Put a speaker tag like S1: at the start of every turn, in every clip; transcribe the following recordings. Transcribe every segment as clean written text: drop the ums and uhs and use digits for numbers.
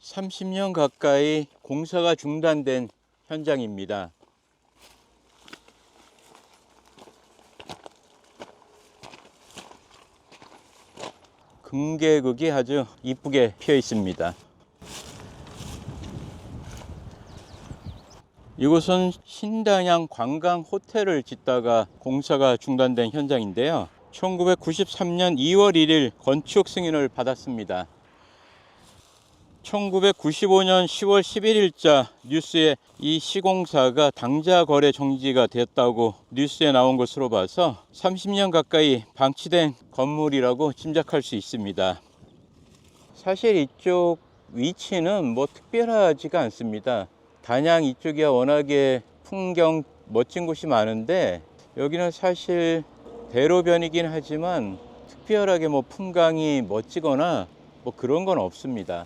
S1: 30년 가까이 공사가 중단된 현장입니다. 금계극이 아주 이쁘게 피어 있습니다. 이곳은 신단양 관광 호텔을 짓다가 공사가 중단된 현장인데요. 1993년 2월 1일 건축 승인을 받았습니다. 1995년 10월 11일자 뉴스에 이 시공사가 당자 거래 정지가 되었다고 뉴스에 나온 것으로 봐서 30년 가까이 방치된 건물이라고 짐작할 수 있습니다. 사실 이쪽 위치는 뭐 특별하지가 않습니다. 단양 이쪽이야 워낙에 풍경 멋진 곳이 많은데 여기는 사실 대로변이긴 하지만 특별하게 뭐 풍광이 멋지거나 뭐 그런 건 없습니다.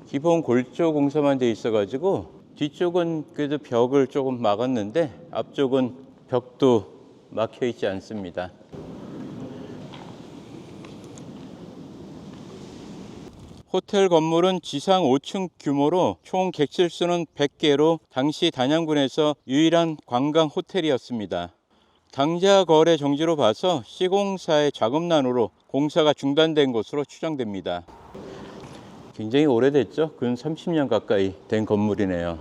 S1: 기본 골조 공사만 돼 있어 가지고 뒤쪽은 그래도 벽을 조금 막았는데 앞쪽은 벽도 막혀 있지 않습니다. 호텔 건물은 지상 5층 규모로 총 객실 수는 100개로 당시 단양군에서 유일한 관광 호텔이었습니다. 당자 거래 정지로 봐서 시공사의 자금난으로 공사가 중단된 것으로 추정됩니다. 굉장히 오래됐죠? 근 30년 가까이 된 건물이네요.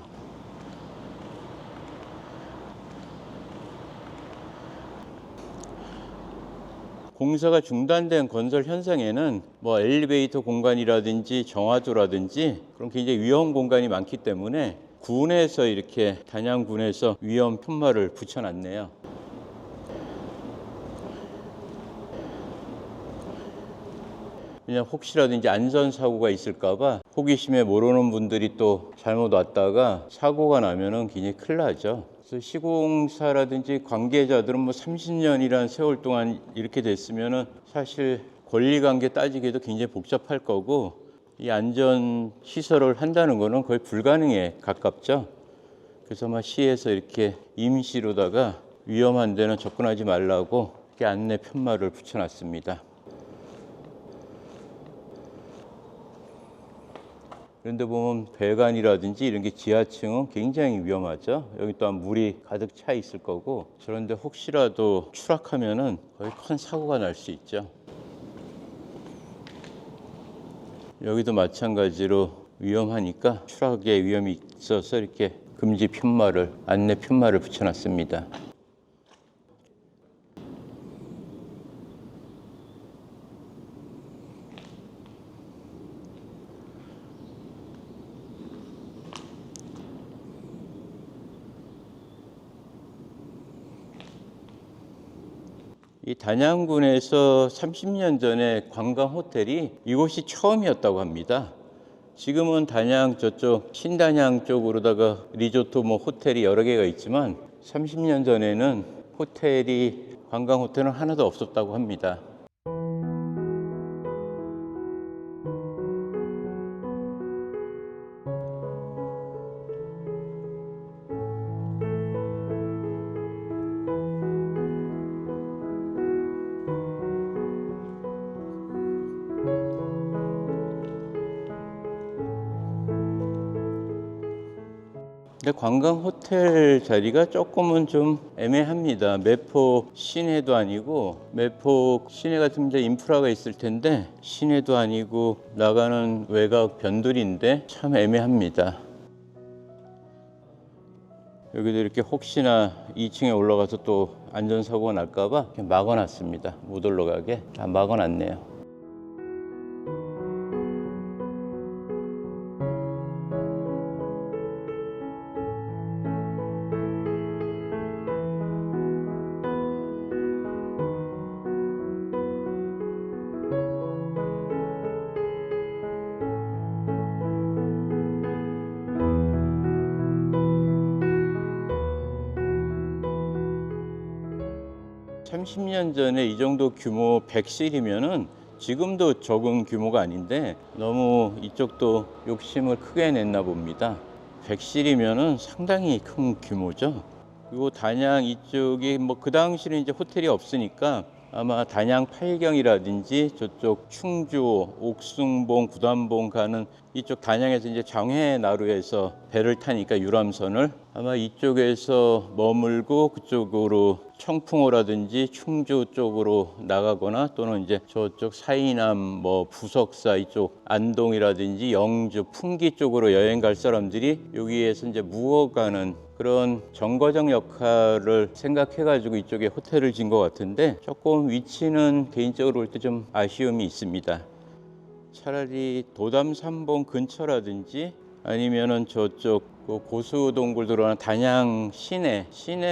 S1: 공사가 중단된 건설 현장에는 뭐 엘리베이터 공간이라든지 정화조라든지 그런 굉장히 위험 공간이 많기 때문에 군에서 이렇게 단양군에서 위험 편말을 붙여놨네요. 그냥 혹시라든지 안전사고가 있을까봐 호기심에 모르는 분들이 또 잘못 왔다가 사고가 나면은 굉장히 큰일 나죠. 그래서 시공사라든지 관계자들은 뭐 30년이라는 세월 동안 이렇게 됐으면은 사실 권리관계 따지기도 굉장히 복잡할 거고 이 안전 시설을 한다는 거는 거의 불가능에 가깝죠. 그래서 막 시에서 이렇게 임시로다가 위험한 데는 접근하지 말라고 이렇게 안내 편말을 붙여놨습니다. 그런데 보면 배관이라든지 이런 게 지하층은 굉장히 위험하죠. 여기 또한 물이 가득 차 있을 거고 저런데 혹시라도 추락하면은 거의 큰 사고가 날 수 있죠. 여기도 마찬가지로 위험하니까 추락의 위험이 있어서 이렇게 금지 편말을 안내 편말을 붙여놨습니다. 이 단양군에서 30년 전에 관광 호텔이 이곳이 처음이었다고 합니다. 지금은 단양 저쪽 신단양 쪽으로다가 리조트 뭐 호텔이 여러 개가 있지만 30년 전에는 관광 호텔은 하나도 없었다고 합니다. 근데 관광 호텔 자리가 조금은 좀 애매합니다. 매포 시내도 아니고 매포 시내 같은 데 인프라가 있을 텐데 시내도 아니고 나가는 외곽 변두리인데 참 애매합니다. 여기도 이렇게 혹시나 2층에 올라가서 또 안전사고가 날까봐 막아놨습니다. 못 올라가게 막아놨네요. 삼십 년 전에 이 정도 규모 100실이면은 지금도 적은 규모가 아닌데 너무 이쪽도 욕심을 크게 냈나 봅니다. 100실이면은 상당히 큰 규모죠. 요 단양 이쪽이 뭐 그 당시는 이제 호텔이 없으니까 아마 단양 팔경이라든지 저쪽 충주, 옥승봉, 구단봉 가는 이쪽 단양에서 이제 장회나루에서 배를 타니까 유람선을 아마 이쪽에서 머물고 그쪽으로 청풍호라든지 충주 쪽으로 나가거나 또는 이제 저쪽 사이남 뭐 부석사 이쪽 안동이라든지 영주 풍기 쪽으로 여행 갈 사람들이 여기에서 이제 묵어가는 그런 정거장 역할을 생각해가지고 이쪽에 호텔을 진 것 같은데 조금 위치는 개인적으로 볼 때 좀 아쉬움이 있습니다. 차라리 도담삼봉 근처라든지 아니면은 저쪽 고수동굴 들어가는 단양 시내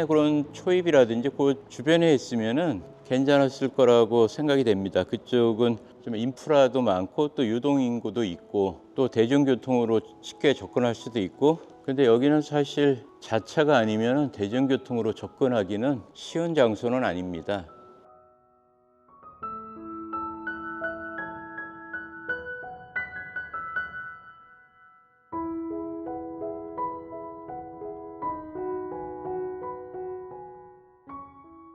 S1: 그런 초입이라든지 그 주변에 있으면은 괜찮았을 거라고 생각이 됩니다. 그쪽은 좀 인프라도 많고 또 유동인구도 있고 또 대중교통으로 쉽게 접근할 수도 있고 근데 여기는 사실 자차가 아니면 대중교통으로 접근하기는 쉬운 장소는 아닙니다.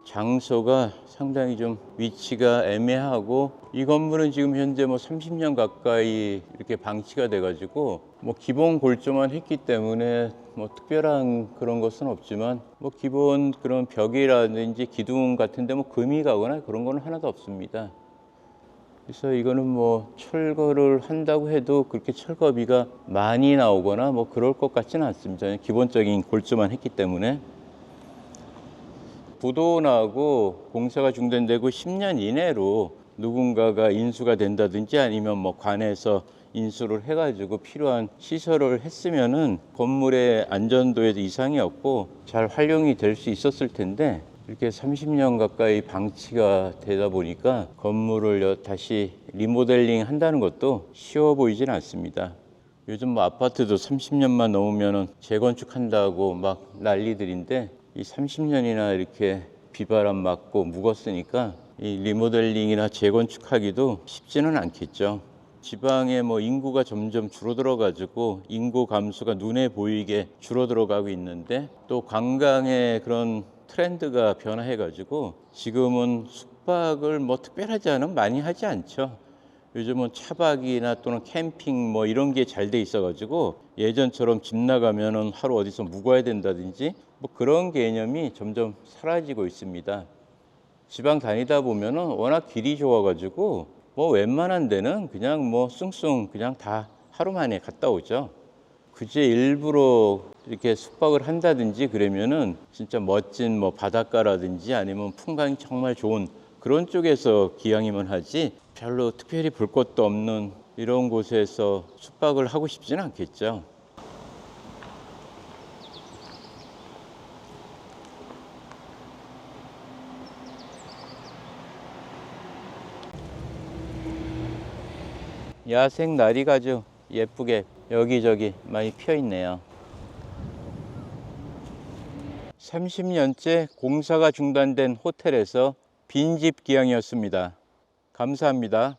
S1: 장소가 상당히 좀 위치가 애매하고 이 건물은 지금 현재 뭐 30년 가까이 이렇게 방치가 돼 가지고 뭐 기본 골조만 했기 때문에 뭐 특별한 그런 것은 없지만 뭐 기본 그런 벽이라든지 기둥 같은데 뭐 금이 가거나 그런 거는 하나도 없습니다. 그래서 이거는 뭐 철거를 한다고 해도 그렇게 철거비가 많이 나오거나 뭐 그럴 것 같지는 않습니다. 기본적인 골조만 했기 때문에. 부도나고 공사가 중단되고 10년 이내로 누군가가 인수가 된다든지 아니면 뭐 관에서 인수를 해가지고 필요한 시설을 했으면은 건물의 안전도에도 이상이 없고 잘 활용이 될 수 있었을 텐데 이렇게 30년 가까이 방치가 되다 보니까 건물을 다시 리모델링 한다는 것도 쉬워 보이진 않습니다. 요즘 뭐 아파트도 30년만 넘으면은 재건축한다고 막 난리들인데 이 30년이나 이렇게 비바람 맞고 묵었으니까 이 리모델링이나 재건축하기도 쉽지는 않겠죠. 지방에 뭐 인구가 점점 줄어들어 가지고 인구 감소가 눈에 보이게 줄어들어 가고 있는데 또 관광의 그런 트렌드가 변화해 가지고 지금은 숙박을 뭐 특별하지 않으면 많이 하지 않죠. 요즘은 차박이나 또는 캠핑 뭐 이런 게 잘 돼 있어 가지고 예전처럼 집 나가면은 하루 어디서 묵어야 된다든지 뭐 그런 개념이 점점 사라지고 있습니다. 지방 다니다 보면은 워낙 길이 좋아 가지고 뭐 웬만한 데는 그냥 뭐 숭숭 그냥 다 하루 만에 갔다 오죠. 굳이 일부러 이렇게 숙박을 한다든지 그러면은 진짜 멋진 뭐 바닷가라든지 아니면 풍광이 정말 좋은 그런 쪽에서 기왕이면 하지 별로 특별히 볼 것도 없는 이런 곳에서 숙박을 하고 싶지는 않겠죠. 야생 나리가 아주 예쁘게 여기저기 많이 피어 있네요. 30년째 공사가 중단된 호텔에서 빈집 기항이었습니다. 감사합니다.